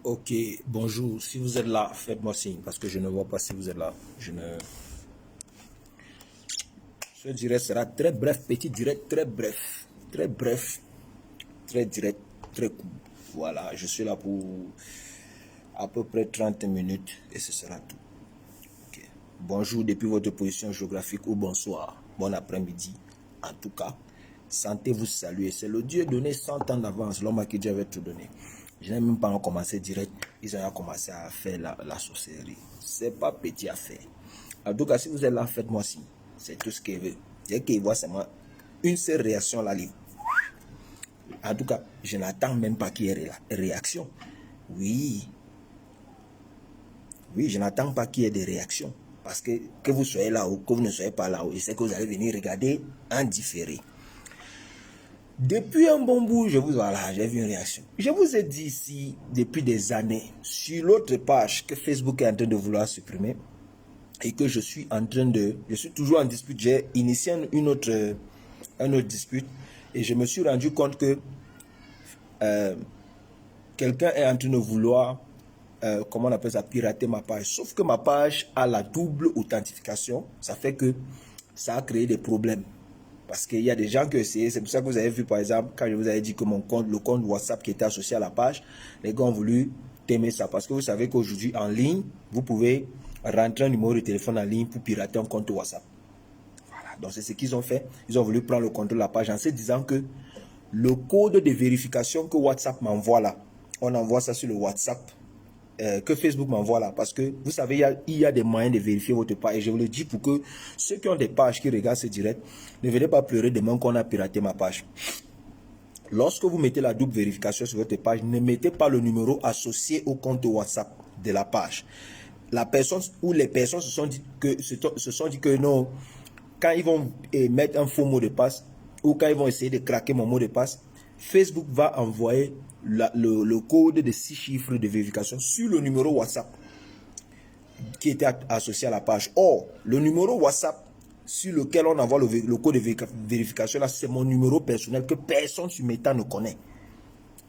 Ok, bonjour. Si vous êtes là, faites-moi signe parce que je ne vois pas si vous êtes là. Ce direct sera très bref, petit direct, très bref, très direct, très court. Voilà, je suis là pour à peu près 30 minutes et ce sera tout. Ok. Bonjour depuis votre position géographique ou bonsoir, bon après-midi. En tout cas, sentez-vous saluer. C'est le Dieu donné 100 ans d'avance. L'homme à qui Dieu avait tout donné. Je n'ai même pas commencé direct. Ils ont commencé à faire la sorcellerie. C'est pas petit à faire. En tout cas, si vous êtes là, faites-moi signe. C'est tout ce qu'il veut. Dès qu'il voit seulement une seule réaction là, en tout cas, je n'attends même pas qu'il y ait réaction. Oui, oui, je n'attends pas qu'il y ait des réactions. Parce que vous soyez là ou que vous ne soyez pas là haut, je sais que vous allez venir regarder en différé. Depuis un bon bout, voilà, j'ai vu une réaction. Je vous ai dit ici, depuis des années, sur l'autre page que Facebook est en train de vouloir supprimer, et que je suis toujours en dispute. J'ai initié un autre dispute, et je me suis rendu compte que quelqu'un est en train de vouloir, comment on appelle ça, pirater ma page. Sauf que ma page a la double authentification. Ça fait que ça a créé des problèmes. Parce qu'il y a des gens qui ont essayé. C'est pour ça que vous avez vu, par exemple, quand je vous avais dit que le compte WhatsApp qui était associé à la page, les gars ont voulu t'aimer ça. Parce que vous savez qu'aujourd'hui, en ligne, vous pouvez rentrer un numéro de téléphone en ligne pour pirater un compte WhatsApp. Voilà. Donc, c'est ce qu'ils ont fait. Ils ont voulu prendre le contrôle de la page en se disant que le code de vérification que WhatsApp m'envoie là, on envoie ça sur le WhatsApp que Facebook m'envoie là. Parce que vous savez, il y a des moyens de vérifier votre page. Et je vous le dis pour que ceux qui ont des pages qui regardent ce direct, ne venez pas pleurer demain qu'on a piraté ma page. Lorsque vous mettez la double vérification sur votre page, ne mettez pas le numéro associé au compte WhatsApp de la page. La personne ou les personnes se sont dit que non, quand ils vont mettre un faux mot de passe ou quand ils vont essayer de craquer mon mot de passe, Facebook va envoyer le code de 6 chiffres de vérification sur le numéro WhatsApp qui était associé à la page. Or, le numéro WhatsApp sur lequel on envoie le code de vérification, là, c'est mon numéro personnel que personne sur Meta ne connaît.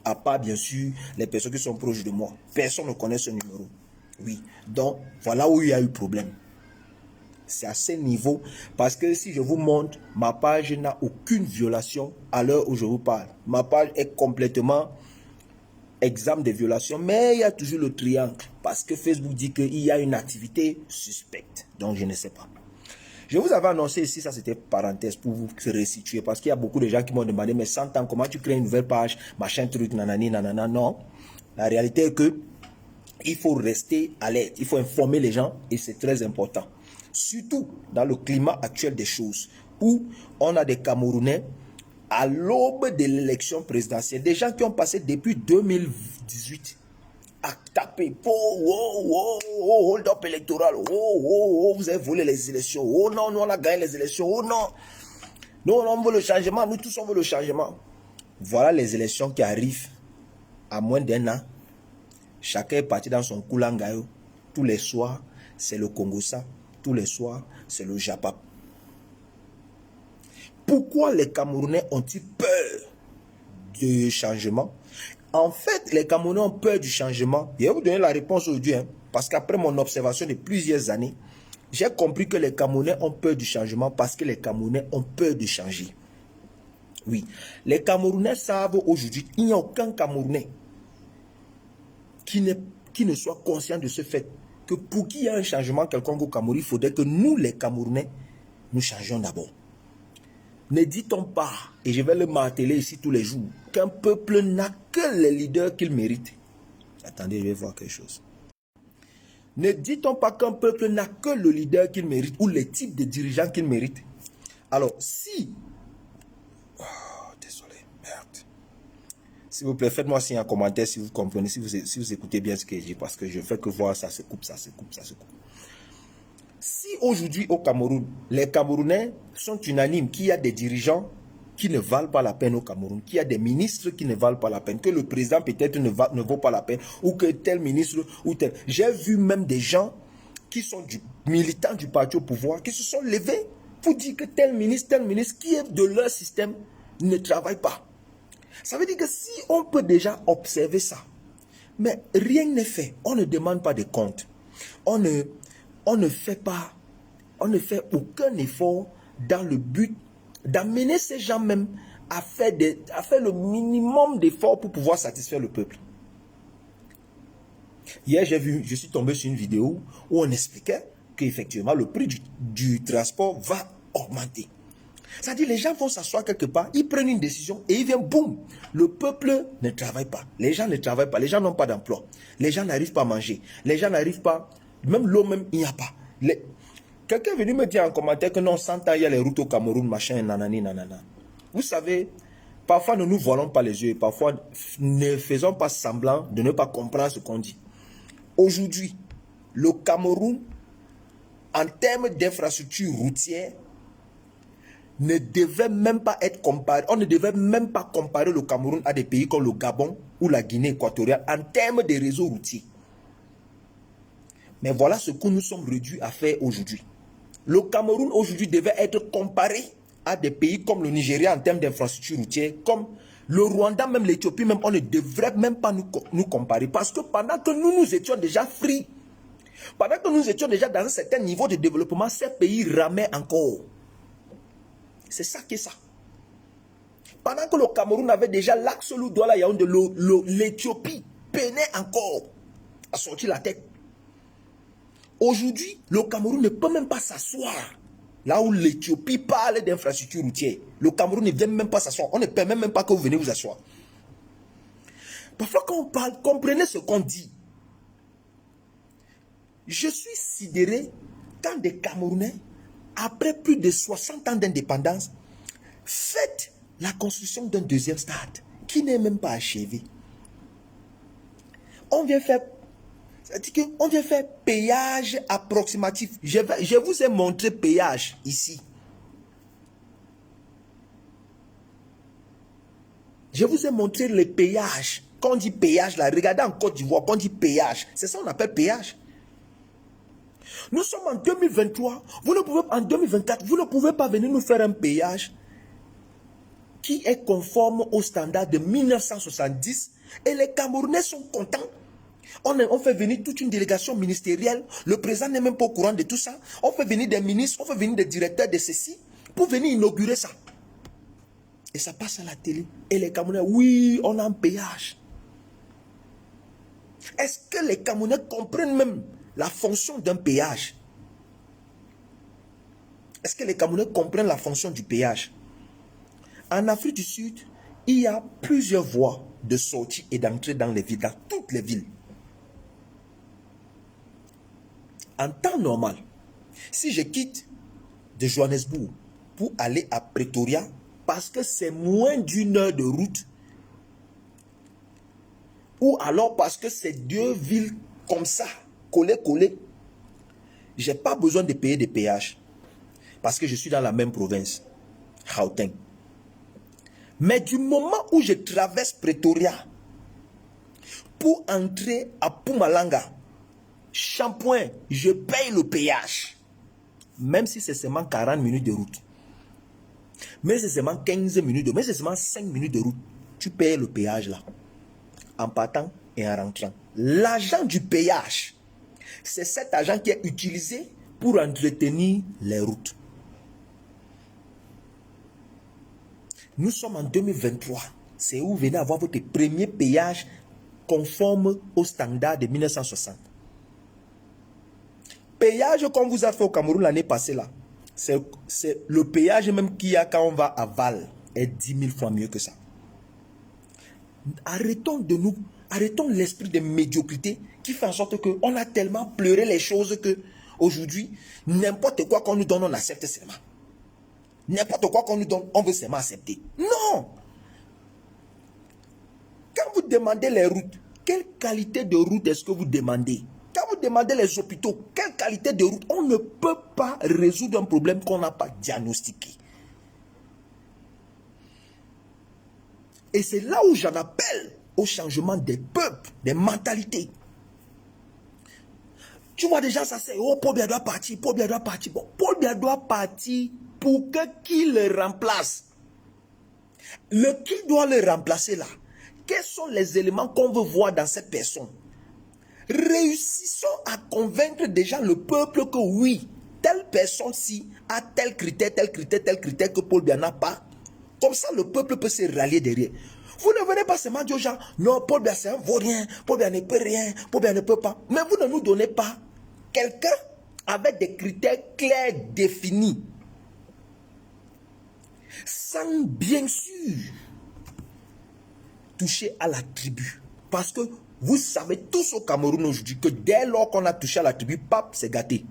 À part, bien sûr, les personnes qui sont proches de moi. Personne ne connaît ce numéro. Oui. Donc, voilà où il y a eu problème. C'est à ce niveau. Parce que si je vous montre, ma page n'a aucune violation à l'heure où je vous parle. Ma page est complètement exempte de violations, mais il y a toujours le triangle. Parce que Facebook dit qu'il y a une activité suspecte. Donc, je ne sais pas. Je vous avais annoncé ici, ça c'était parenthèse pour vous resituer, parce qu'il y a beaucoup de gens qui m'ont demandé, mais 100 ans, comment tu crées une nouvelle page, machin truc, nanani, nanana. Non, la réalité est que il faut rester alerte, il faut informer les gens et c'est très important. Surtout dans le climat actuel des choses, où on a des Camerounais à l'aube de l'élection présidentielle, des gens qui ont passé depuis 2018 à taper, hold up électoral, vous avez volé les élections, oh non, nous on a gagné les élections, oh non, nous on veut le changement, nous tous on veut le changement. Voilà les élections qui arrivent à moins d'un an. Chacun est parti dans son coulangayo. Tous les soirs, c'est le Congossa, tous les soirs, c'est le Japap. Pourquoi les Camerounais ont-ils peur du changement? En fait, les Camerounais ont peur du changement. Je vais vous donner la réponse aujourd'hui, parce qu'après mon observation de plusieurs années, j'ai compris que les Camerounais ont peur du changement parce que les Camerounais ont peur de changer. Oui, les Camerounais savent aujourd'hui, il n'y a aucun Camerounais qui ne soit conscient de ce fait que pour qu'il y ait un changement quelconque au Cameroun, il faudrait que nous, les Camerounais, nous changions d'abord. Ne dit-on pas, et je vais le marteler ici tous les jours, qu'un peuple n'a que les leaders qu'il mérite. Attendez, je vais voir quelque chose. Ne dit-on pas qu'un peuple n'a que le leader qu'il mérite ou les types de dirigeants qu'il mérite? Alors, si... Oh, désolé, merde. S'il vous plaît, faites-moi signe en commentaire si vous comprenez, si vous écoutez bien ce que je dis, parce que je fais que voir, ça se coupe, ça se coupe, ça se coupe. Si aujourd'hui au Cameroun, les Camerounais sont unanimes qu'il y a des dirigeants qui ne valent pas la peine au Cameroun, qu'il y a des ministres qui ne valent pas la peine, que le président peut-être ne vaut pas la peine, ou que tel ministre ou tel. J'ai vu même des gens qui sont militants du parti au pouvoir, qui se sont levés pour dire que tel ministre qui est de leur système ne travaille pas. Ça veut dire que si on peut déjà observer ça, Mais rien n'est fait. On ne demande pas de compte. On ne fait aucun effort dans le but d'amener ces gens même à faire le minimum d'efforts pour pouvoir satisfaire le peuple. Hier, je suis tombé sur une vidéo où on expliquait qu'effectivement, le prix du transport va augmenter. C'est-à-dire, les gens vont s'asseoir quelque part, ils prennent une décision et ils viennent, boum, le peuple ne travaille pas. Les gens ne travaillent pas, les gens n'ont pas d'emploi. Les gens n'arrivent pas à manger. Les gens n'arrivent pas, même l'eau même, il n'y a pas. Quelqu'un est venu me dire en commentaire que non, 100 ans, il y a les routes au Cameroun, machin, nanani, nanana. Vous savez, parfois ne nous voilons pas les yeux, parfois ne faisons pas semblant de ne pas comprendre ce qu'on dit. Aujourd'hui, le Cameroun, en termes d'infrastructures routières, ne devait même pas être comparé. On ne devait même pas comparer le Cameroun à des pays comme le Gabon ou la Guinée équatoriale en termes de réseaux routiers. Mais voilà ce que nous sommes réduits à faire aujourd'hui. Le Cameroun aujourd'hui devait être comparé à des pays comme le Nigeria en termes d'infrastructures routières, comme le Rwanda, même l'Éthiopie, même on ne devrait même pas nous comparer. Parce que pendant que nous étions déjà free, pendant que nous étions déjà dans un certain niveau de développement, ces pays ramaient encore. C'est ça qui est ça. Pendant que le Cameroun avait déjà l'absolu Douala Yaoundé, l'Éthiopie peinait encore à sortir la tête. Aujourd'hui, le Cameroun ne peut même pas s'asseoir. Là où l'Éthiopie parle d'infrastructures routières, le Cameroun ne vient même pas s'asseoir. On ne permet même pas que vous venez vous asseoir. Parfois quand on parle, comprenez ce qu'on dit. Je suis sidéré quand des Camerounais, après plus de 60 ans d'indépendance, faites la construction d'un deuxième stade qui n'est même pas achevé. On vient faire péage approximatif. Je vous ai montré péage ici. Je vous ai montré le péage. Quand on dit péage, là, regardez en Côte d'Ivoire, quand on dit péage, c'est ça qu'on appelle péage. Nous sommes en 2023, en 2024, vous ne pouvez pas venir nous faire un péage qui est conforme au standard de 1970 et les Camerounais sont contents. On fait venir toute une délégation ministérielle, le président n'est même pas au courant de tout ça. On fait venir des ministres, on fait venir des directeurs de ceci pour venir inaugurer ça. Et ça passe à la télé. Et les Camerounais, oui, on a un péage. Est-ce que les Camerounais comprennent même la fonction d'un péage? Est-ce que les Camerounais comprennent la fonction du péage? En Afrique du Sud, il y a plusieurs voies de sortie et d'entrée dans les villes, dans toutes les villes. En temps normal, si je quitte de Johannesburg pour aller à Pretoria, parce que c'est moins d'une heure de route, ou alors parce que c'est deux villes comme ça, collées, je n'ai pas besoin de payer des péages, parce que je suis dans la même province, Gauteng. Mais du moment où je traverse Pretoria pour entrer à Mpumalanga, Shampoing, je paye le péage. Même si c'est seulement 40 minutes de route. Mais c'est seulement 15 minutes de route. Mais c'est seulement 5 minutes de route. Tu payes le péage là. En partant et en rentrant. L'argent du péage, c'est cet argent qui est utilisé pour entretenir les routes. Nous sommes en 2023. C'est où vous venez avoir votre premier péage conforme au standard de 1960. Péage qu'on vous a fait au Cameroun l'année passée là, c'est le péage même qu'il y a quand on va à Val est 10 000 fois mieux que ça. Arrêtons l'esprit de médiocrité qui fait en sorte qu'on a tellement pleuré les choses que aujourd'hui, n'importe quoi qu'on nous donne, on accepte seulement. N'importe quoi qu'on nous donne, on veut seulement accepter. Non! Quand vous demandez les routes, quelle qualité de route est-ce que vous demandez? Quand vous demandez les hôpitaux, quelle qualité de route? On ne peut pas résoudre un problème qu'on n'a pas diagnostiqué. Et c'est là où j'en appelle au changement des peuples, des mentalités. Tu vois déjà ça c'est, oh Paul Biya doit partir, Paul Biya doit partir. Bon, Paul Biya doit partir pour que qui le remplace? Qui doit le remplacer là? quels sont les éléments qu'on veut voir dans cette personne. Réussissons à convaincre déjà le peuple que oui, telle personne-ci a tel critère que Paul Biya n'a pas. Comme ça, le peuple peut se rallier derrière. Vous ne venez pas seulement dire aux gens, non, Paul Biya c'est un vaurien, Paul Biya ne peut rien, Paul Biya ne peut pas. Mais vous ne nous donnez pas quelqu'un avec des critères clairs, définis. Sans bien sûr toucher à la tribu. Parce que vous savez tous au Cameroun aujourd'hui que dès lors qu'on a touché à la tribu, pape s'est gâté.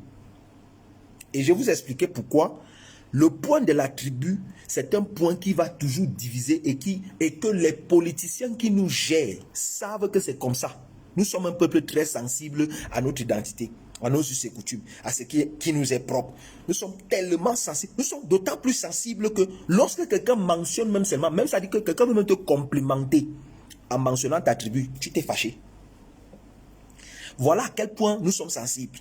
Et je vais vous expliquer pourquoi. Le point de la tribu, c'est un point qui va toujours diviser et que les politiciens qui nous gèrent savent que c'est comme ça. Nous sommes un peuple très sensible à notre identité, à nos us et coutumes, à ce qui nous est propre. Nous sommes tellement sensibles, nous sommes d'autant plus sensibles que lorsque quelqu'un mentionne même seulement, même ça dit que quelqu'un veut même te complimenter en mentionnant ta tribu, tu t'es fâché. Voilà à quel point nous sommes sensibles.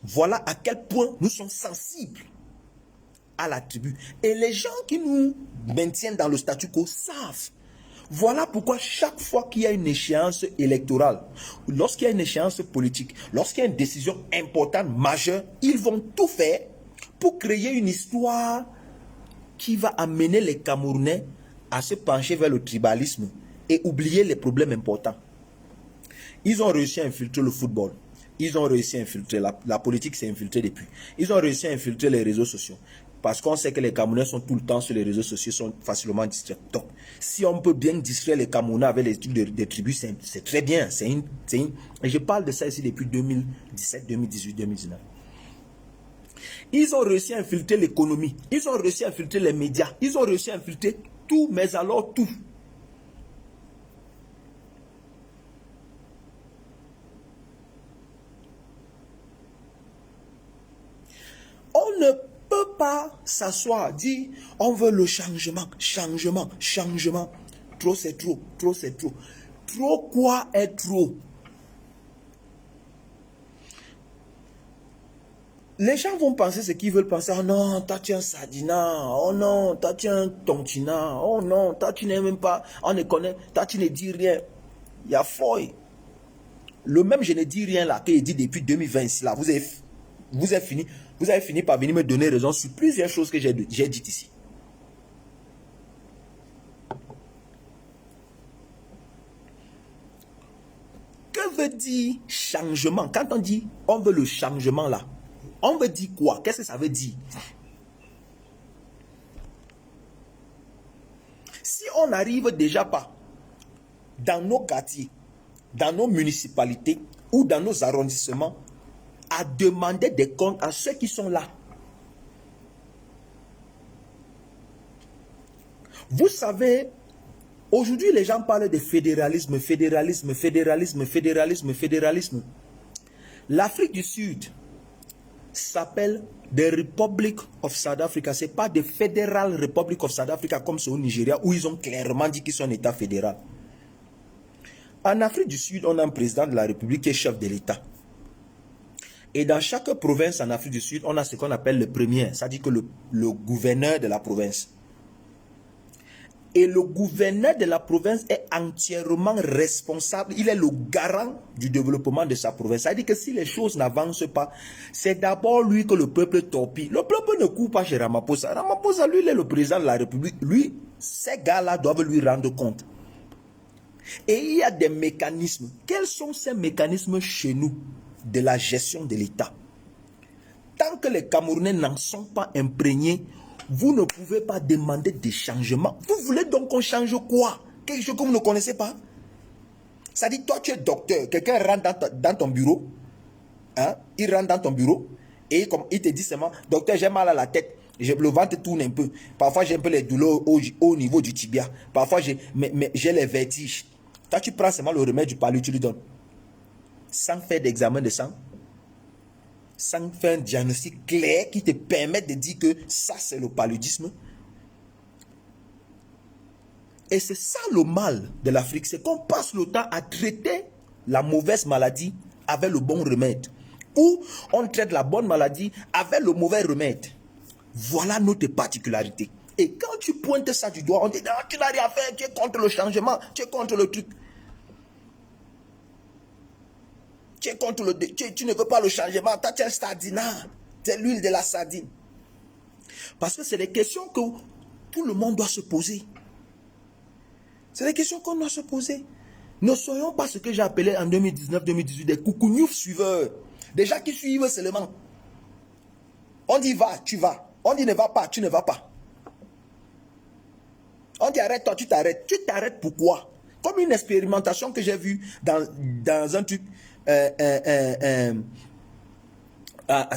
Voilà à quel point nous sommes sensibles à la tribu. Et les gens qui nous maintiennent dans le statu quo savent. Voilà pourquoi chaque fois qu'il y a une échéance électorale, lorsqu'il y a une échéance politique, lorsqu'il y a une décision importante, majeure, ils vont tout faire pour créer une histoire qui va amener les Camerounais à se pencher vers le tribalisme et oublier les problèmes importants. Ils ont réussi à infiltrer le football. Ils ont réussi à infiltrer, la politique s'est infiltrée depuis. Ils ont réussi à infiltrer les réseaux sociaux. Parce qu'on sait que les Camerounais sont tout le temps sur les réseaux sociaux, sont facilement distraits. Donc, si on peut bien distraire les Camerounais avec les trucs des tribus, c'est très bien. Et je parle de ça ici depuis 2017, 2018, 2019. Ils ont réussi à infiltrer l'économie. Ils ont réussi à infiltrer les médias. Ils ont réussi à infiltrer tout, mais alors tout. On ne peut pas s'asseoir, dire on veut le changement, changement, changement. Trop c'est trop, trop c'est trop. Trop quoi est trop? Les gens vont penser ce qu'ils veulent penser. Oh non, toi tu es un Sadina. Oh non, toi tu es un Tontina. Oh non, toi tu n'es même pas. On ne connaît. Toi tu ne dis rien. Il y a foy. Le même je ne dis rien là que je dis depuis 2020 ici là. Vous avez fini par venir me donner raison sur plusieurs choses que j'ai dites ici. Que veut dire changement? Quand on dit on veut le changement là, on veut dire quoi? Qu'est-ce que ça veut dire? Si on n'arrive déjà pas dans nos quartiers, dans nos municipalités ou dans nos arrondissements à demander des comptes à ceux qui sont là. Vous savez, aujourd'hui les gens parlent de fédéralisme, fédéralisme, fédéralisme, fédéralisme, fédéralisme. L'Afrique du Sud s'appelle the Republic of South Africa. Ce n'est pas the Federal Republic of South Africa comme c'est au Nigeria où ils ont clairement dit qu'ils sont un État fédéral. En Afrique du Sud, on a un président de la République qui est chef de l'État. Et dans chaque province en Afrique du Sud, on a ce qu'on appelle le premier, c'est-à-dire que le gouverneur de la province. Et le gouverneur de la province est entièrement responsable, il est le garant du développement de sa province. C'est-à-dire que si les choses n'avancent pas, c'est d'abord lui que le peuple torpille. Le peuple ne court pas chez Ramaphosa. Ramaphosa, lui, il est le président de la République. Lui, ces gars-là doivent lui rendre compte. Et il y a des mécanismes. Quels sont ces mécanismes chez nous de la gestion de l'État? Tant que les Camerounais n'en sont pas imprégnés, vous ne pouvez pas demander des changements. Vous voulez donc qu'on change quoi? Quelque chose que vous ne connaissez pas? Ça dit, toi tu es docteur, quelqu'un rentre dans ton bureau, hein? Il rentre dans ton bureau et comme il te dit seulement, docteur j'ai mal à la tête, le ventre tourne un peu, parfois j'ai un peu les douleurs au niveau du tibia, parfois j'ai les vertiges. Toi tu prends seulement le remède du palu, tu lui donnes. Sans faire d'examen de sang, sans faire un diagnostic clair qui te permet de dire que ça c'est le paludisme. Et c'est ça le mal de l'Afrique, c'est qu'on passe le temps à traiter la mauvaise maladie avec le bon remède. Ou on traite la bonne maladie avec le mauvais remède. Voilà notre particularité. Et quand tu pointes ça du doigt, on dit, non, tu n'as rien fait, tu es contre le changement, tu es contre le truc. Tu es contre tu ne veux pas le changement, toi tu es un sardinard. C'est l'huile de la sardine. Parce que c'est des questions que tout le monde doit se poser. C'est des questions qu'on doit se poser. Ne soyons pas ce que j'ai appelé en 2019-2018 des coucougnoufs suiveurs. Des gens qui suivent seulement. On dit va, tu vas. On dit ne va pas, tu ne vas pas. On dit arrête-toi, tu t'arrêtes. Tu t'arrêtes pourquoi? Comme une expérimentation que j'ai vue dans un truc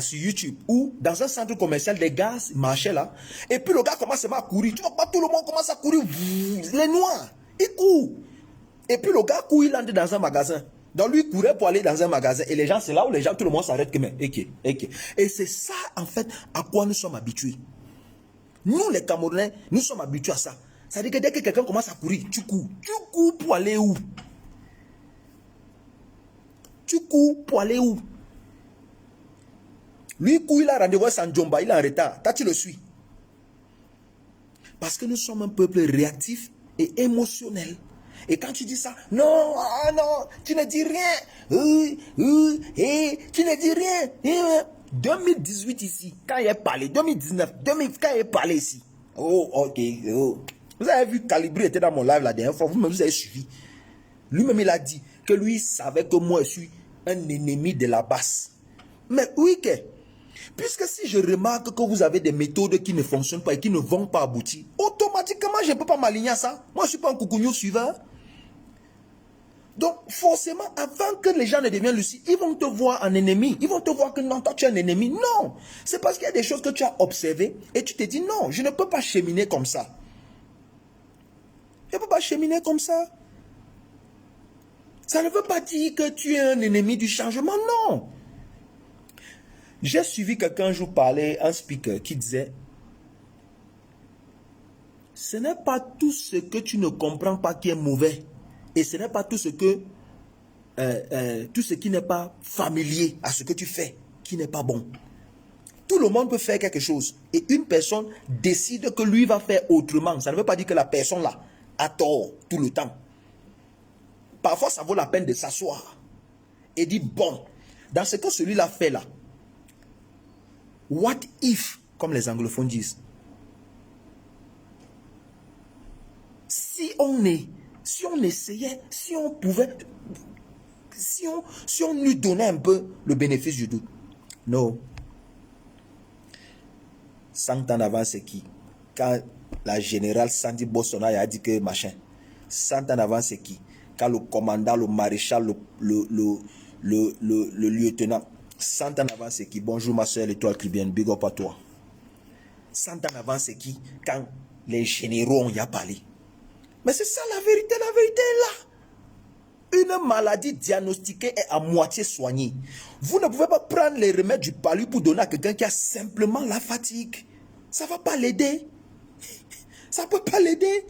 sur YouTube, ou dans un centre commercial, des gars marchaient là, et puis le gars commence à courir. Tu vois pas, tout le monde commence à courir. Les noirs, ils courent. Et puis le gars court, il entre dans un magasin. Donc lui courait pour aller dans un magasin. Et les gens, c'est là où les gens, tout le monde s'arrête. Et c'est ça, en fait, à quoi nous sommes habitués. Nous, les Camerounais, nous sommes habitués à ça. C'est-à-dire que dès que quelqu'un commence à courir, tu cours. Tu cours pour aller où? Tu cours pour aller où? Lui, court, il a rendez-vous à Sanjomba, il est en retard. Toi, tu le suis. Parce que nous sommes un peuple réactif et émotionnel. Et quand tu dis ça, non, ah non, tu ne dis rien. Tu ne dis rien. 2018 ici, quand il est parlé, 2019, quand il est parlé ici. Oh, ok. Oh. Vous avez vu, Calibri était dans mon live la dernière fois, vous-même vous avez suivi. Lui-même, il a dit que lui savait que moi, je suis un ennemi de la basse. Mais oui, puisque si je remarque que vous avez des méthodes qui ne fonctionnent pas et qui ne vont pas aboutir, automatiquement, je ne peux pas m'aligner à ça. Moi, je ne suis pas un coucougnou suivant. Donc, forcément, avant que les gens ne deviennent lucides, ils vont te voir en ennemi. Ils vont te voir que non, toi, tu es un ennemi. Non. C'est parce qu'il y a des choses que tu as observées et tu te dis, non, je ne peux pas cheminer comme ça. Je ne peux pas cheminer comme ça. Ça ne veut pas dire que tu es un ennemi du changement, non. J'ai suivi quelqu'un un jour parler, un speaker, qui disait, ce n'est pas tout ce que tu ne comprends pas qui est mauvais. Et ce n'est pas tout ce que tout ce qui n'est pas familier à ce que tu fais qui n'est pas bon. Tout le monde peut faire quelque chose. Et une personne décide que lui va faire autrement. Ça ne veut pas dire que la personne là a tort tout le temps. Parfois, ça vaut la peine de s'asseoir et dire, bon, dans ce que celui-là fait là, what if, comme les anglophones disent, si on essayait, si on pouvait, si on lui donnait un peu le bénéfice du doute. Non. 100 ans avant, c'est qui? Quand la générale Sandy Bossona a dit que machin. 100 ans avant, c'est qui? Quand le commandant, le maréchal, le lieutenant. 100 ans avant, c'est qui? Bonjour ma soeur, l'étoile chrétienne, big up à toi. 100 ans avant, c'est qui? Quand les généraux ont y a parlé. Mais c'est ça la vérité est là. Une maladie diagnostiquée est à moitié soignée. Vous ne pouvez pas prendre les remèdes du palu pour donner à quelqu'un qui a simplement la fatigue. Ça ne va pas l'aider. Ça ne peut pas l'aider.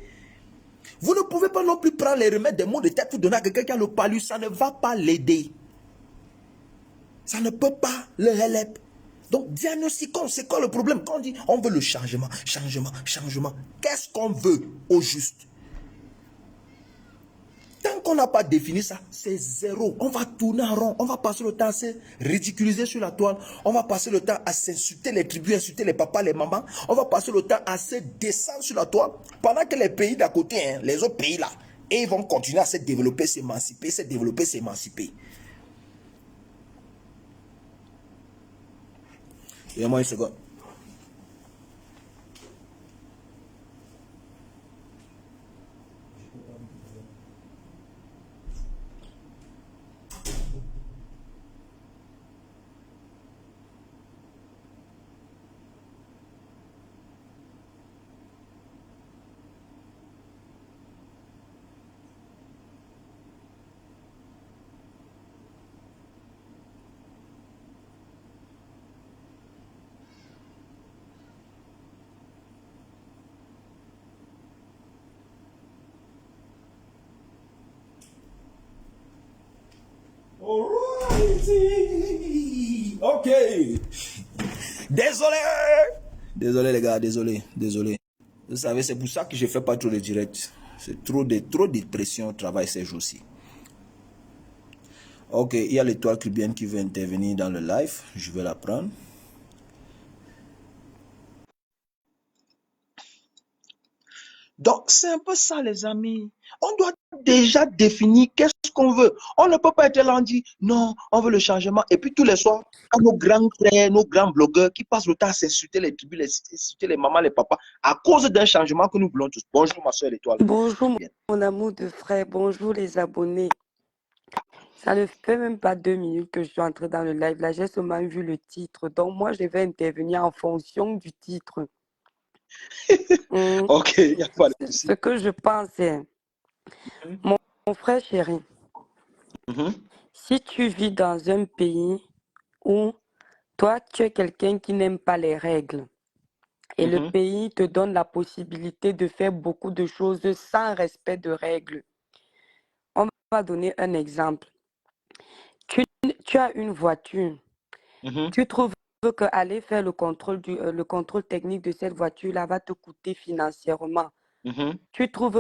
Vous ne pouvez pas non plus prendre les remèdes des maux de tête pour donner à quelqu'un qui a le palu. Ça ne va pas l'aider. Ça ne peut pas le help. Donc, diagnostiquons, c'est quoi le problème? Quand on dit, on veut le changement. Qu'est-ce qu'on veut au juste? Tant qu'on n'a pas défini ça, c'est zéro. On va tourner en rond. On va passer le temps à se ridiculiser sur la toile. On va passer le temps à s'insulter les tribus, insulter les papas, les mamans. On va passer le temps à se descendre sur la toile. Pendant que les pays d'à côté, les autres pays là, et ils vont continuer à se développer, s'émanciper, s'émanciper. Donne-moi une seconde. Ok. Désolé les gars, désolé. Vous savez, c'est pour ça que je ne fais pas trop de direct. C'est trop de pression au travail ces jours-ci. Ok, il y a l'étoile cubienne qui veut intervenir dans le live. Je vais la prendre. Donc, c'est un peu ça, les amis. On doit déjà définir qu'est-ce qu'on veut. On ne peut pas être là, on dit, non, on veut le changement. Et puis tous les soirs, nos grands frères, nos grands blogueurs qui passent le temps à s'insulter les tribus, insulter les mamans, les papas, à cause d'un changement que nous voulons tous. Bonjour, ma soeur l'étoile. Bonjour mon amour de frère, bonjour les abonnés. Ça ne fait même pas 2 minutes que je suis entrée dans le live. Là, j'ai seulement vu le titre. Donc, moi, je vais intervenir en fonction du titre. Ok, il n'y a pas de souci. Ce que je pense, c'est, mon frère chéri, si tu vis dans un pays où toi, tu es quelqu'un qui n'aime pas les règles, et le pays te donne la possibilité de faire beaucoup de choses sans respect de règles. On va donner un exemple. Tu as une voiture. Tu trouves qu'aller faire le contrôle technique de cette voiture-là va te coûter financièrement. Tu trouves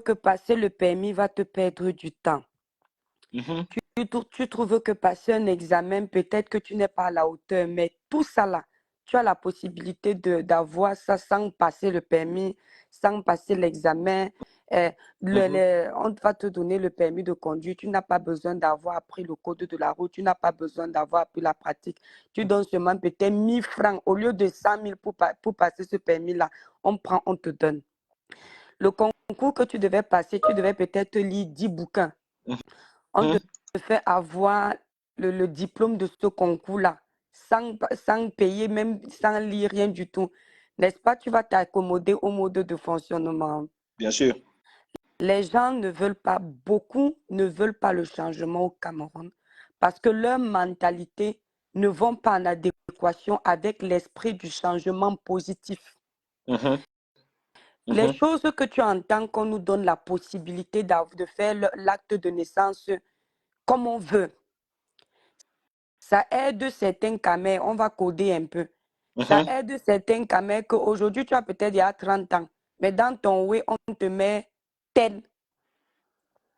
que passer le permis va te perdre du temps. Tu trouves que passer un examen, peut-être que tu n'es pas à la hauteur, mais tout ça là, tu as la possibilité d'avoir ça sans passer le permis, sans passer l'examen. On va te donner le permis de conduire. Tu n'as pas besoin d'avoir appris le code de la route. Tu n'as pas besoin d'avoir appris la pratique. Tu donnes seulement peut-être 1000 francs. Au lieu de 100 000 pour passer ce permis-là, on te donne. Le concours que tu devais passer, tu devais peut-être lire 10 bouquins. On te fait avoir le diplôme de ce concours-là sans payer, même sans lire rien du tout. N'est-ce pas? Tu vas t'accommoder au mode de fonctionnement. Bien sûr. Les gens beaucoup ne veulent pas le changement au Cameroun parce que leur mentalité ne vont pas en adéquation avec l'esprit du changement positif. Les choses que tu entends qu'on nous donne la possibilité de faire l'acte de naissance comme on veut, ça aide certains camés, on va coder un peu. Ça aide certains camés qu'aujourd'hui, tu as peut-être il y a 30 ans, mais dans ton oui, on te met tel.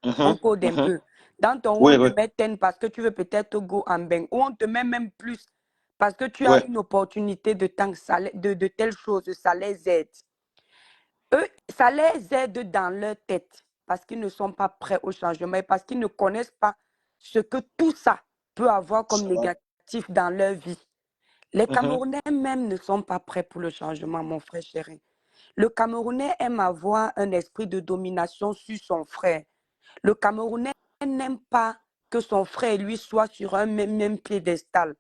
On code un peu. Dans ton oui, on te met tel parce que tu veux peut-être go en bain. Ou on te met même plus parce que tu as une opportunité de temps, de telle chose, ça les aide. Eux, ça les aide dans leur tête parce qu'ils ne sont pas prêts au changement et parce qu'ils ne connaissent pas ce que tout ça peut avoir comme négatif dans leur vie. Les Camerounais même ne sont pas prêts pour le changement, mon frère chéri. Le Camerounais aime avoir un esprit de domination sur son frère. Le Camerounais n'aime pas que son frère et lui soient sur un même piédestal.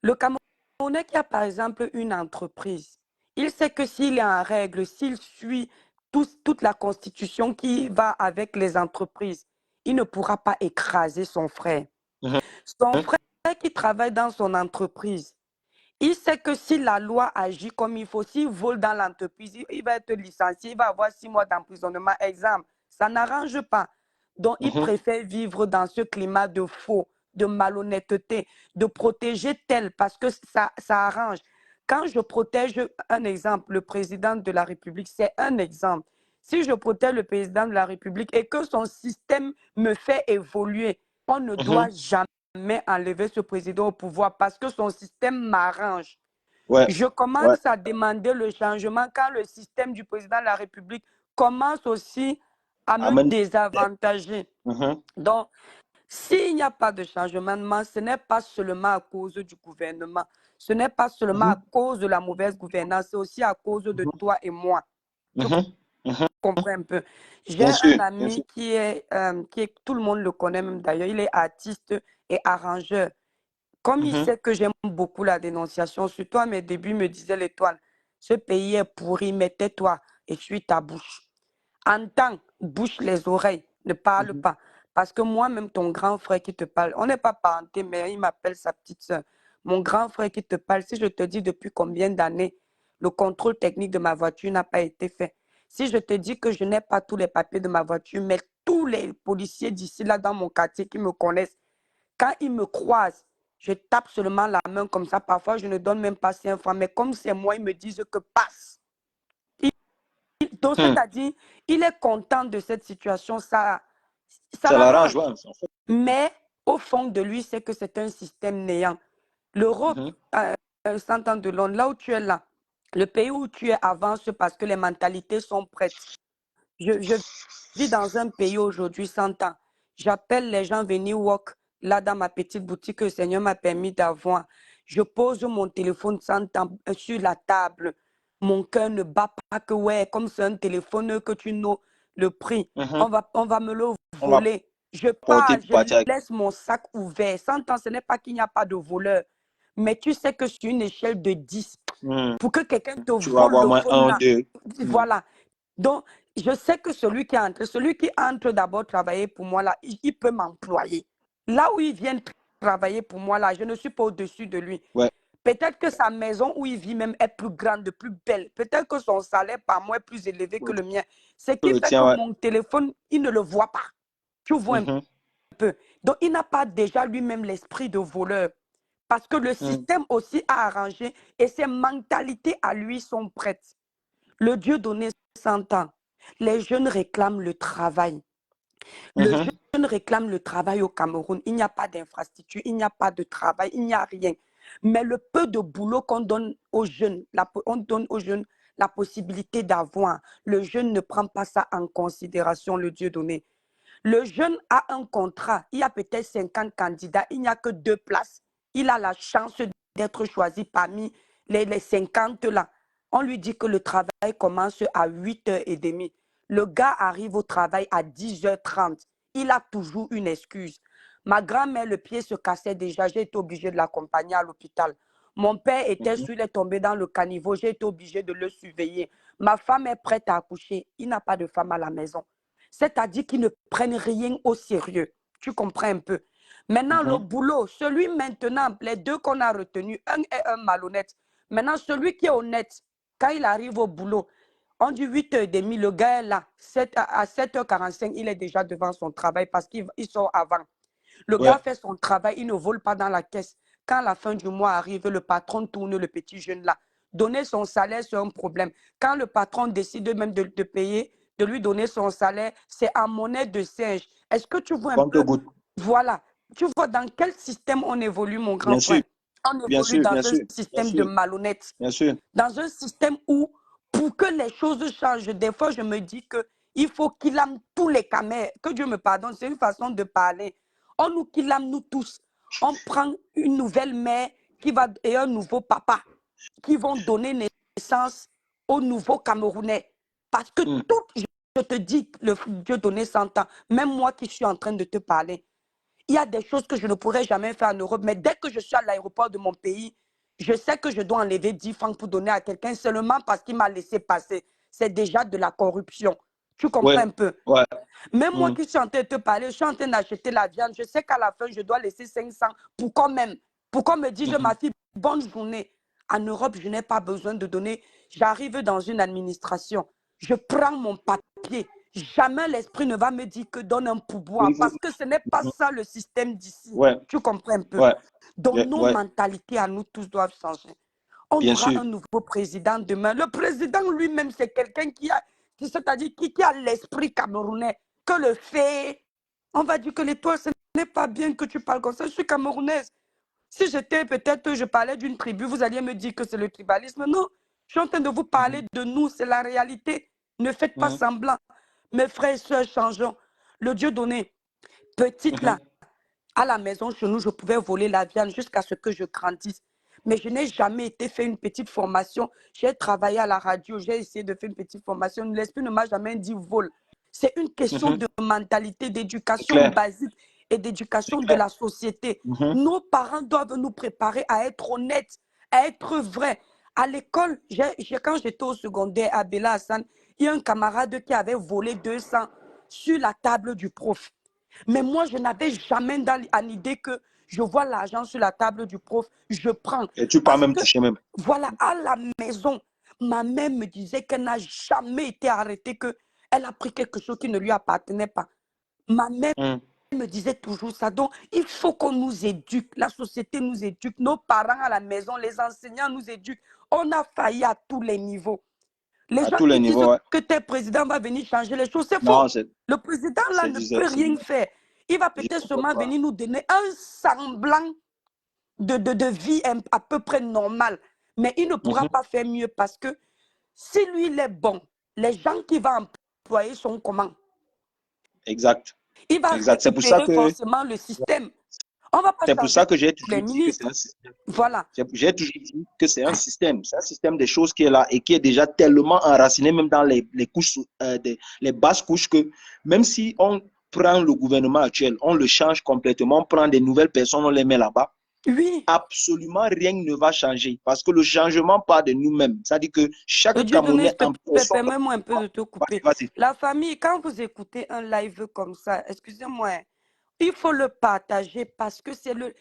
Le Camerounais qui a par exemple une entreprise, il sait que s'il est en règle, s'il suit toute la constitution qui va avec les entreprises, il ne pourra pas écraser son frère. Son frère qui travaille dans son entreprise, il sait que si la loi agit comme il faut, s'il vole dans l'entreprise, il va être licencié, il va avoir 6 mois d'emprisonnement. Exemple, ça n'arrange pas. Donc, il préfère vivre dans ce climat de faux, de malhonnêteté, de protéger tel parce que ça arrange. Quand je protège, un exemple, le président de la République, c'est un exemple. Si je protège le président de la République et que son système me fait évoluer, on ne doit jamais enlever ce président au pouvoir parce que son système m'arrange. Je commence à demander le changement quand le système du président de la République commence aussi à me désavantager. Donc, s'il n'y a pas de changement, ce n'est pas seulement à cause du gouvernement, ce n'est pas seulement à cause de la mauvaise gouvernance, c'est aussi à cause de toi et moi. Tu comprends un peu. J'ai un ami qui est, tout le monde le connaît même d'ailleurs, il est artiste et arrangeur. Comme il sait que j'aime beaucoup la dénonciation, surtout à mes débuts, il me disait l'étoile, ce pays est pourri, mais tais-toi et suis ta bouche. Entends, bouche les oreilles, ne parle pas. Parce que moi-même, ton grand frère qui te parle, on n'est pas parenté, mais il m'appelle sa petite soeur. Mon grand frère qui te parle, si je te dis depuis combien d'années le contrôle technique de ma voiture n'a pas été fait, si je te dis que je n'ai pas tous les papiers de ma voiture, mais tous les policiers d'ici là dans mon quartier qui me connaissent, quand ils me croisent, je tape seulement la main comme ça. Parfois, je ne donne même pas 5 francs, mais comme c'est moi, ils me disent que passe. Donc, Hmm. c'est-à-dire, il est content de cette situation, ça Ça l'arrange, l'arrange. ouais. En fait. Mais au fond de lui, c'est que c'est un système néant. L'Europe, Mhm. 100 ans de Londres, là où tu es là, le pays où tu es avance parce que les mentalités sont prêtes. Je vis dans un pays aujourd'hui 100 ans. J'appelle les gens venir walk là dans ma petite boutique que le Seigneur m'a permis d'avoir. Je pose mon téléphone 100 ans sur la table. Mon cœur ne bat pas que ouais, comme c'est un téléphone que tu know le prix. Mhm. On va me le On va voler. Je porter pars, pour je partir avec. laisse mon sac ouvert. 100 ans, ce n'est pas qu'il n'y a pas de voleur. Mais tu sais que sur une échelle de 10, Hmm. pour que quelqu'un te Tu vas vole avoir le moins phone un, là, deux. Hmm. voilà. Donc, je sais que celui qui entre d'abord travailler pour moi là, il peut m'employer. Là où il vient travailler pour moi là, je ne suis pas au-dessus de lui. Ouais. Peut-être que sa maison où il vit même est plus grande, plus belle. Peut-être que son salaire par mois est plus élevé que le mien. Ce qui Le fait que tien, ouais. mon téléphone, il ne le voit pas. Tu vois un Mhm. peu. Donc, il n'a pas déjà lui-même l'esprit de voleur. Parce que le Hmm. système aussi a arrangé et ses mentalités à lui sont prêtes. Le Dieu donné s'entend. Les jeunes réclament le travail. Le Mhm. jeune réclame le travail au Cameroun. Il n'y a pas d'infrastructure, il n'y a pas de travail, il n'y a rien. Mais le peu de boulot qu'on donne aux jeunes, on donne aux jeunes la possibilité d'avoir. Le jeune ne prend pas ça en considération, le Dieu donné. Le jeune a un contrat, il y a peut-être 50 candidats, il n'y a que 2 places. Il a la chance d'être choisi parmi les 50 là. On lui dit que le travail commence à 8h30. Le gars arrive au travail à 10h30. Il a toujours une excuse. Ma grand-mère, le pied se cassait déjà, j'ai été obligée de l'accompagner à l'hôpital. Mon père était Mhm. sur, il est tombé dans le caniveau, j'ai été obligée de le surveiller. Ma femme est prête à accoucher, il n'a pas de femme à la maison. C'est-à-dire qu'ils ne prennent rien au sérieux. Tu comprends un peu. Maintenant, le Mhm. boulot, celui maintenant, les deux qu'on a retenus, un est un malhonnête. Maintenant, celui qui est honnête, quand il arrive au boulot, on dit 8h30, le gars est là. À 7h45, il est déjà devant son travail parce qu'il sort avant. Le Ouais. gars fait son travail, il ne vole pas dans la caisse. Quand la fin du mois arrive, le patron tourne le petit jeune là. Donner son salaire, c'est un problème. Quand le patron décide même de payer, de lui donner son salaire, c'est en monnaie de singe. Est-ce que tu vois un peu, Compte-goutte. voilà, tu vois dans quel système on évolue, mon grand Bien sûr. frère? On Bien évolue sûr. dans Bien un sûr. Bien système de sûr. malhonnêtes, Bien sûr. dans un système où, pour que les choses changent, des fois, je me dis que il faut qu'il ame tous les camers. Que Dieu me pardonne, c'est une façon de parler. On nous qu'il ame nous tous. On prend une nouvelle mère et un nouveau papa qui vont donner naissance au nouveau Camerounais. Parce que Hmm. tout, je te dis, le Dieu donné 100 ans, même moi qui suis en train de te parler, il y a des choses que je ne pourrais jamais faire en Europe, mais dès que je suis à l'aéroport de mon pays, je sais que je dois enlever 10 francs pour donner à quelqu'un seulement parce qu'il m'a laissé passer. C'est déjà de la corruption. Tu comprends Ouais. un peu? Ouais. Même moi Hmm. qui suis en train de te parler, je suis en train d'acheter la viande. Je sais qu'à la fin, je dois laisser 500 pour quand même. Pour qu'on me dise, Mhm. ma fille, bonne journée. En Europe, je n'ai pas besoin de donner. J'arrive dans une administration. Je prends mon papier. Jamais l'esprit ne va me dire que donne un Oui, pourboire il faut. parce que ce n'est pas Mhm. ça le système d'ici. Ouais. Tu comprends un peu? Ouais. Donc, Yeah. nos Ouais. mentalités à nous tous doivent changer. On Bien aura sûr. un nouveau président demain. Le président lui-même, c'est quelqu'un c'est-à-dire qui a l'esprit camerounais, que le fait. On va dire que les toi, ce n'est pas bien que tu parles comme ça. Je suis camerounaise. Si j'étais peut-être, je parlais d'une tribu, vous alliez me dire que c'est le tribalisme. Non, je suis en train de vous parler Mhm. de nous, c'est la réalité. Ne faites pas Mhm. semblant. Mes frères et sœurs, changeons. Le Dieu donné, petite là, Mhm. à la maison, chez nous, je pouvais voler la viande jusqu'à ce que je grandisse. Mais je n'ai jamais été fait une petite formation. J'ai travaillé à la radio, j'ai essayé de faire une petite formation. L'esprit ne m'a jamais dit vol. C'est une question Mhm. de mentalité, C'est d'éducation clair. basique et C'est d'éducation de clair. la société. Mhm. Nos parents doivent nous préparer à être honnêtes, à être vrais. À l'école, quand j'étais au secondaire à Bela Hassan, il y a un camarade qui avait volé 200 sur la table du prof. Mais moi, je n'avais jamais dans l'idée que je vois l'argent sur la table du prof, je prends. Et tu peux Parce même que, toucher même. voilà, à la maison, ma mère me disait qu'elle n'a jamais été arrêtée, qu'elle a pris quelque chose qui ne lui appartenait pas. Ma mère Hmm. me disait toujours ça. Donc, il faut qu'on nous éduque. La société nous éduque. Nos parents à la maison, les enseignants nous éduquent. On a failli à tous les niveaux. Les À gens tous les qui disent niveaux, ouais. que tel président va venir changer les choses, c'est Non, faux. Le président là c'est ne peut rien faire. Il va je peut-être ne crois seulement pas. venir nous donner un semblant de vie à peu près normale. Mais il ne pourra Mhm. pas faire mieux parce que si lui il est bon, les gens qui vont employer sont comment? Exact. Il va Exact. récupérer forcément le système. On ne va pas C'est pour ça changer que j'ai tous les toujours dit que c'est ministres. un système. Voilà. J'ai toujours dit que c'est un système. C'est un système des choses qui est là et qui est déjà tellement enraciné, même dans les couches, les basses couches, que même si on prend le gouvernement actuel, on le change complètement, on prend des nouvelles personnes, on les met là-bas, Oui. absolument rien ne va changer parce que le changement part de nous-mêmes. C'est-à-dire que chaque Dieu donné, Camerounais s'il te en plaît, personne. permets-moi un peu de te couper. Vas-y. La famille, quand vous écoutez un live comme ça, excusez-moi, il faut le partager parce que c'est le...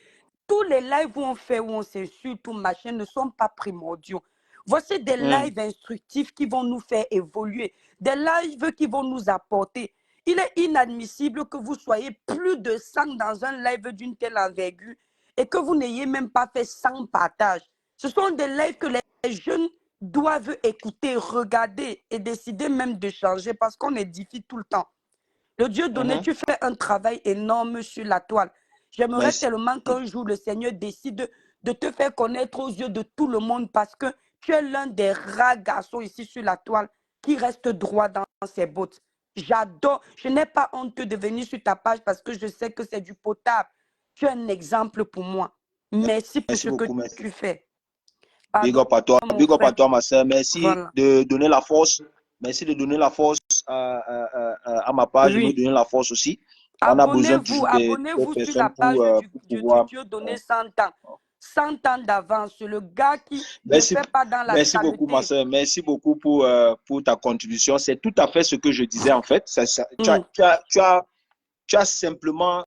Tous les lives où on fait, où on s'insulte ou machin, ne sont pas primordiaux. Voici des lives instructifs qui vont nous faire évoluer, des lives qui vont nous apporter. Il est inadmissible que vous soyez plus de 100 dans un live d'une telle envergure et que vous n'ayez même pas fait 100 partages. Ce sont des lives que les jeunes doivent écouter, regarder et décider même de changer parce qu'on édifie tout le temps. Le Dieu donné, tu fais un travail énorme sur la toile. J'aimerais Merci. tellement qu'un jour le Seigneur décide de te faire connaître aux yeux de tout le monde parce que tu es l'un des rares garçons ici sur la toile qui reste droit dans ses bottes. J'adore. Je n'ai pas honte de venir sur ta page parce que je sais que c'est du potable. Tu es un exemple pour moi. Merci pour Merci ce que beaucoup. Merci. tu fais. Big Pardon, up à toi, mon big up à frère. toi, ma soeur. Merci Voilà. de donner la force. Merci de donner la force à ma page, de me Oui. donner la force aussi. On a besoin Abonnez-vous, toujours des abonnez-vous sur la personnes page pour du pouvoir. Dieu donné 100 ans. 100 ans d'avance. Le gars qui ne Merci, fait pas dans la merci beaucoup, ma saleté. soeur. Merci beaucoup pour ta contribution. C'est tout à fait ce que je disais en fait. Mm. Tu as simplement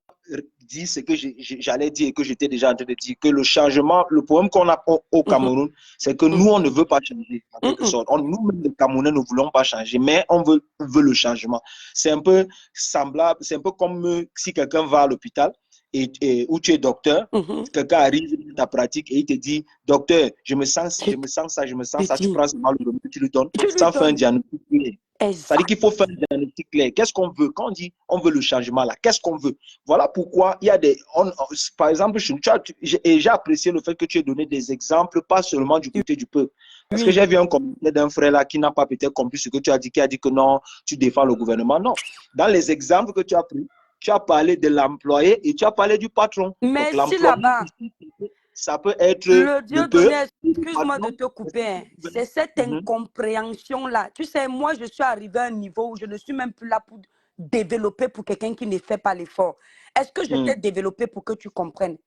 dit ce que j'allais dire et que j'étais déjà en train de dire, que le changement, le problème qu'on a au Mhm. Cameroun, c'est que nous, on ne veut pas changer, en quelque Mhm. sorte. Nous-mêmes, les Camerounais, ne voulons pas changer, mais on veut le changement. C'est un peu semblable, c'est un peu comme si quelqu'un va à l'hôpital où tu es docteur, Mhm. quelqu'un arrive dans ta pratique et il te dit, docteur, je me sens Tu ça, tu dis, prends ce mal, tu lui donnes, tu lui sans faire un donnes. diagnostic. Ça veut dire Exact. qu'il faut faire un diagnostic clair. Qu'est-ce qu'on veut? Quand on dit on veut le changement là, qu'est-ce qu'on veut? Voilà pourquoi il y a des. Par exemple, j'ai apprécié le fait que tu aies donné des exemples, pas seulement du côté du peuple. Parce que Oui. j'ai vu un commentaire d'un frère là qui n'a pas peut-être compris ce que tu as dit, qui a dit que non, tu défends le gouvernement. Non. Dans les exemples que tu as pris, tu as parlé de l'employé et tu as parlé du patron. Donc Merci l'employé là-bas. ici, ça peut être Le le Dieu donné, peuple et le excuse-moi de patron. te couper, hein. C'est cette Mhm. incompréhension-là. Tu sais, moi, je suis arrivé à un niveau où je ne suis même plus là pour développer pour quelqu'un qui ne fait pas l'effort. Est-ce que je t'ai Mhm. développé pour que tu comprennes?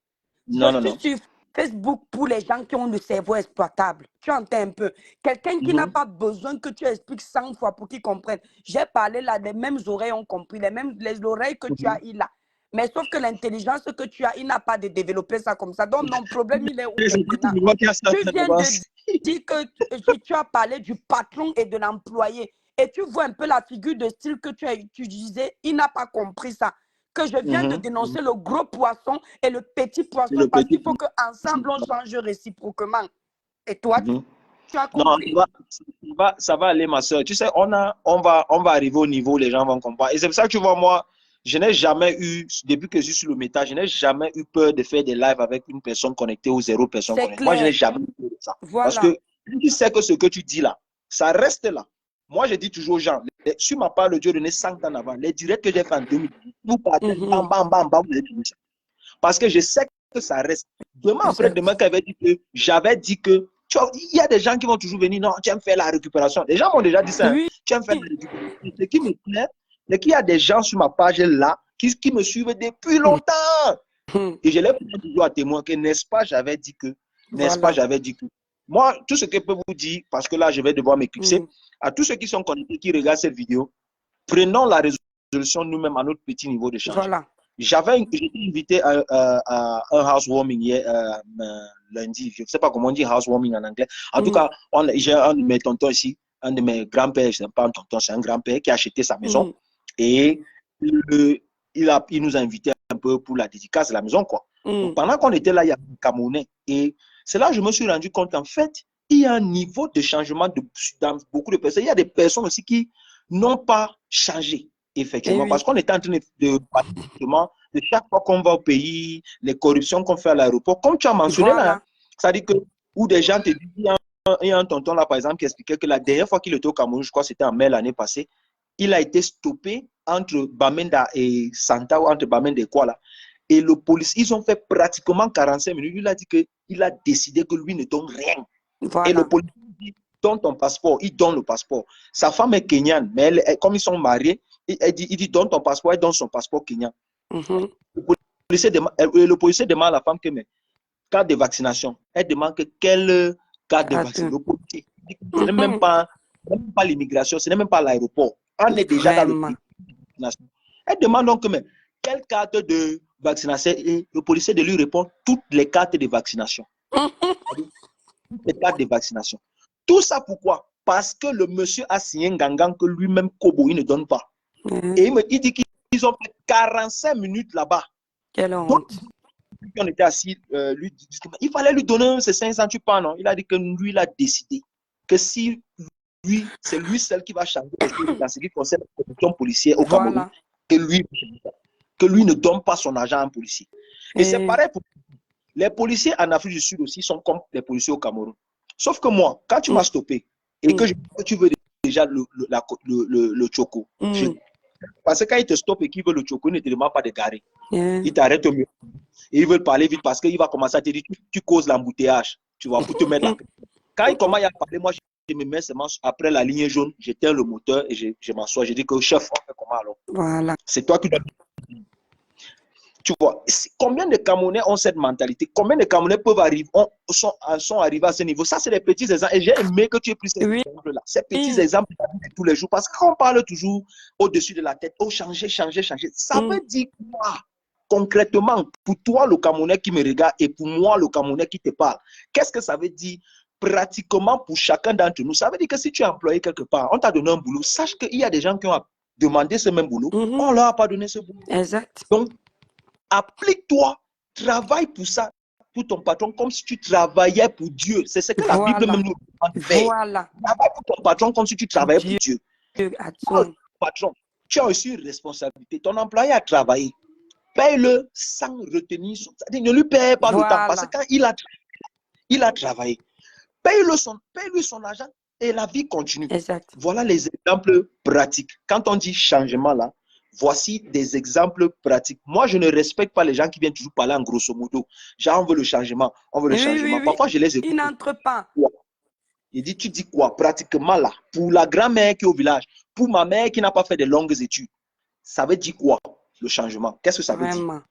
Je Non, non, suis non. sur Facebook pour les gens qui ont le cerveau exploitable. Tu entends un peu? Quelqu'un qui n'a Mhm. pas besoin que tu expliques 100 fois pour qu'il comprenne. J'ai parlé là, les mêmes oreilles ont compris, les oreilles que tu as Mhm. eues là. Mais sauf que l'intelligence que tu as, il n'a pas de développer ça comme ça. Donc, mon problème, il est où maintenant? Je vois qu'il y a ça Tu en viens de avance. dire que tu as parlé du patron et de l'employé. Et tu vois un peu la figure de style que tu as utilisé. Il n'a pas compris ça. Que je viens de Mhm. Mhm. dénoncer le gros poisson et le petit C'est poisson le parce petit. qu'il faut qu'ensemble, on change réciproquement. Et toi, Mhm. tu as Non, compris? ça va aller, ma soeur. Tu sais, on va arriver au niveau où les gens vont comprendre. Et c'est pour ça que tu vois, moi, je n'ai jamais eu, depuis que je suis sur le métal, je n'ai jamais eu peur de faire des lives avec une personne connectée ou zéro personne C'est connectée. Moi, je n'ai clair. jamais eu peur de ça. Parce Voilà. que tu sais que ce que tu dis là, ça reste là. Moi, je dis toujours aux gens, sur ma part, le Dieu donné 100 ans avant, les directs que j'ai fait en 2018, vous partez, bam, Mhm. bam, bam, bam, vous avez trouvé ça. Parce que je sais que ça reste. Demain, après Exact. demain, quand j'avais dit que il y a des gens qui vont toujours venir, non, tu aimes faire la récupération. Les gens m'ont déjà dit ça, hein, Oui. tu aimes faire la récupération. Ce qui me plaît, c'est qu'il y a des gens sur ma page là qui me suivent depuis longtemps. Mhm. Et je les prends toujours à témoin que, n'est-ce pas, j'avais dit que, n'est-ce pas, Voilà. j'avais dit que. Moi, tout ce que je peux vous dire, parce que là, je vais devoir m'éclipser, Mhm. à tous ceux qui sont connectés, qui regardent cette vidéo, prenons la résolution nous-mêmes à notre petit niveau de changement. Voilà. J'étais invité à un housewarming hier, lundi. Je ne sais pas comment on dit housewarming en anglais. En tout Mhm. cas, j'ai un de mes tontons ici, un de mes grands-pères, c'est pas un tonton, c'est un grand-père qui a acheté sa maison. Mhm. Et il nous a invités un peu pour la dédicace de la maison, quoi. Donc, Mhm. pendant qu'on était là, il y a un Camerounais. Et c'est là que je me suis rendu compte qu'en fait, il y a un niveau de changement dans beaucoup de personnes. Il y a des personnes aussi qui n'ont pas changé, effectivement, parce qu'on est en train de chaque fois qu'on va au pays, les corruptions qu'on fait à l'aéroport, comme tu as mentionné là, hein, c'est-à-dire que, où des gens te disent, il y a un tonton là, par exemple, qui expliquait que la dernière fois qu'il était au Cameroun, je crois que c'était en mai l'année passée, il a été stoppé entre Bamenda et Santa, ou entre Bamenda et quoi là. Et le police, ils ont fait pratiquement 45 minutes. Il a dit qu'il a décidé que lui ne donne rien. Et le policier dit, donne ton passeport. Il donne le passeport. Sa femme est kenyane, mais comme ils sont mariés, il dit, donne ton passeport, elle donne son passeport kenyan. Le policier demande à la femme que, mais, carte de vaccination. Elle demande que quelle carte de vaccination. Le policier dit que ce n'est même pas l'immigration, ce n'est même pas l'aéroport. On est déjà dans le pays de vaccination. Elle demande donc, mais, quelle carte de vaccination? Et le policier de lui répond, toutes les cartes de vaccination. Toutes les cartes de vaccination. Tout ça pourquoi? Parce que le monsieur a signé un gangan que lui-même, Kobo, il ne donne pas. Et il dit qu'ils ont fait 45 minutes là-bas. Quelle honte. On était assis, lui dit, il fallait lui donner ses 500, tu penses, non? Il a dit que lui, il a décidé que si lui, c'est lui seul qui va changer les choses dans ce qui concerne la corruption policière au Cameroun, que lui ne donne pas son argent à un policier. Et c'est pareil pour les policiers en Afrique du Sud aussi sont comme les policiers au Cameroun. Sauf que moi, quand tu m'as stoppé et que tu veux déjà le choco, parce que quand ils te stoppent et qu'ils veulent le choco, ils ne te demandent pas de garer. Ils t'arrêtent au mieux. Et ils veulent parler vite parce qu'il va commencer à te dire, tu causes l'embouteillage, tu vois, pour te mettre là. Quand il commence à parler, moi, je me mets seulement après la ligne jaune, j'éteins le moteur et je m'assois. Je dis que chef, on fait comment alors? Voilà. C'est toi qui dois. Tu vois, combien de Camerounais ont cette mentalité? Combien de Camerounais peuvent arriver, sont arrivés à ce niveau? Ça, c'est des petits exemples. Et j'ai aimé que tu aies pris ces exemples-là. Ces petits exemples de tous les jours. Parce qu'on parle toujours au-dessus de la tête. Oh, changer. Ça veut dire quoi? Concrètement, pour toi, le Camerounais qui me regarde, et pour moi, le Camerounais qui te parle, qu'est-ce que ça veut dire pratiquement pour chacun d'entre nous? Ça veut dire que si tu es employé quelque part, on t'a donné un boulot, sache qu'il y a des gens qui ont demandé ce même boulot, on leur a pas donné ce boulot. Exact. Donc, applique-toi, travaille pour ça, pour ton patron, comme si tu travaillais pour Dieu. C'est ce que la Bible même nous demande de faire. Travaille pour ton patron comme si tu travaillais pour Dieu. Ton patron, tu as aussi une responsabilité. Ton employé a travaillé. Paye-le sans retenir. Ne lui paye pas le temps. Parce que quand il a travaillé, paye-lui son argent et la vie continue. Exact. Voilà les exemples pratiques. Quand on dit changement là, voici des exemples pratiques. Moi, je ne respecte pas les gens qui viennent toujours parler en grosso modo. Genre, on veut le changement, on veut le changement. Parfois, je les écoute. Il n'entre pas. Il dit, tu dis quoi? Pratiquement là, pour la grand-mère qui est au village, pour ma mère qui n'a pas fait de longues études, ça veut dire quoi, le changement? Qu'est-ce que ça veut dire?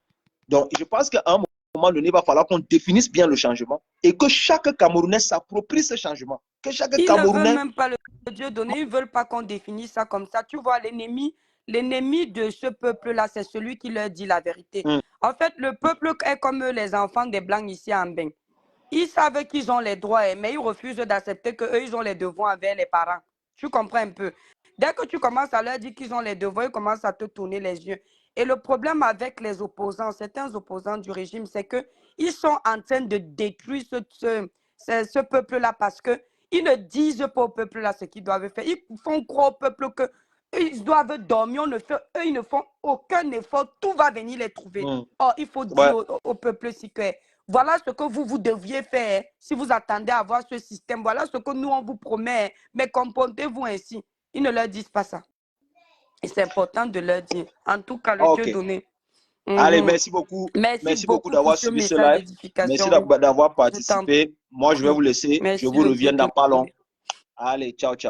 Donc, je pense qu'à un moment donné, il va falloir qu'on définisse bien le changement et que chaque Camerounais s'approprie ce changement. Que chaque Camerounais... Ils ne veulent même pas le Dieu donné, ils ne veulent pas qu'on définisse ça comme ça. Tu vois, l'ennemi de ce peuple-là, c'est celui qui leur dit la vérité. En fait, le peuple est comme les enfants des Blancs ici en Bain. Ils savent qu'ils ont les droits, mais ils refusent d'accepter qu'eux, ils ont les devoirs envers les parents. Tu comprends un peu? Dès que tu commences à leur dire qu'ils ont les devoirs, ils commencent à te tourner les yeux. Et le problème avec les opposants, certains opposants du régime, c'est qu'ils sont en train de détruire ce peuple-là parce qu'ils ne disent pas au peuple-là ce qu'ils doivent faire. Ils font croire au peuple qu'ils doivent dormir. Eux, ils ne font aucun effort. Tout va venir les trouver. Or, il faut dire au peuple si que voilà ce que vous deviez faire si vous attendez à avoir ce système. Voilà ce que nous, on vous promet. Mais comportez-vous ainsi. Ils ne leur disent pas ça. Et c'est important de leur dire. En tout cas, le Dieu donné. Allez, merci beaucoup. Merci beaucoup d'avoir suivi ce live. Merci d'avoir participé. Moi, je vais vous laisser. Je vous reviens dans pas long. Allez, ciao, ciao.